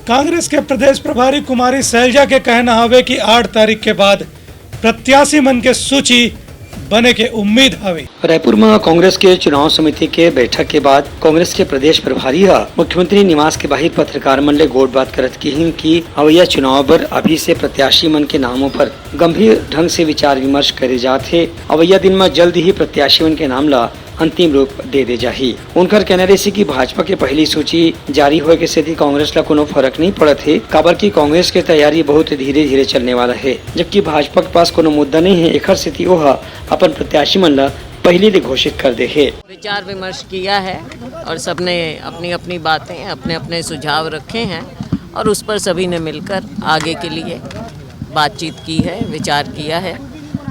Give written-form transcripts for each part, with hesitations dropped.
कांग्रेस के प्रदेश प्रभारी कुमारी शैलजा के कहना हवे कि 8 तारीख के बाद प्रत्याशी मन के सूची बने के उम्मीद हवे। रायपुर में कांग्रेस के चुनाव समिति के बैठक के बाद कांग्रेस के प्रदेश प्रभारी मुख्यमंत्री निवास के बाहर पत्रकार मन ले गोट बात करत की कि अवैया चुनाव पर अभी से प्रत्याशी मन के नामों पर गंभीर ढंग से विचार विमर्श करे जाते। अवैया दिन में जल्द ही प्रत्याशी मन के नाम ला अंतिम रूप दे दे जाही। उनकर कहना रही कि भाजपा के पहली सूची जारी होए के स्थिति कांग्रेस ला कोनो फर्क नहीं पड़त है, काबर की कांग्रेस के तैयारी बहुत धीरे धीरे चलने वाला है, जबकि भाजपा के पास कोनो मुद्दा नहीं है। एकर स्थिति वो अपन प्रत्याशी मन ला पहले ही घोषित कर दे है। विचार विमर्श किया है और सबने अपनी अपनी बातें अपने अपने सुझाव रखे हैं और उस पर सभी ने मिलकर आगे के लिए बातचीत की है, विचार किया है।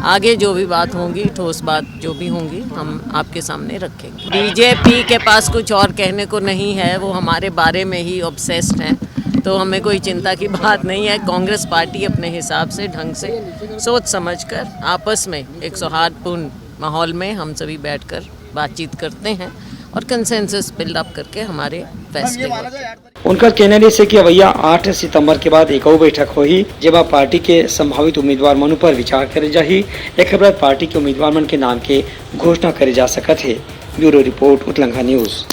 आगे जो भी बात होंगी, ठोस बात जो भी होंगी, हम आपके सामने रखेंगे। बीजेपी के पास कुछ और कहने को नहीं है, वो हमारे बारे में ही ऑब्सेस्ड हैं, तो हमें कोई चिंता की बात नहीं है। कांग्रेस पार्टी अपने हिसाब से ढंग से सोच समझकर आपस में एक सौहार्दपूर्ण माहौल में हम सभी बैठकर बातचीत करते हैं और कंसेंसस बिल्डअप करके हमारे फैसले होते हैं। उनका कहना से कि अवैया 8 सितंबर के बाद एक और बैठक होगी, जेमा पार्टी के संभावित उम्मीदवार मनु पर विचार करे जाही। एक बाद पार्टी के उम्मीदवार मन के नाम के घोषणा करे जा सकत है। ब्यूरो रिपोर्ट, उतलंघा न्यूज।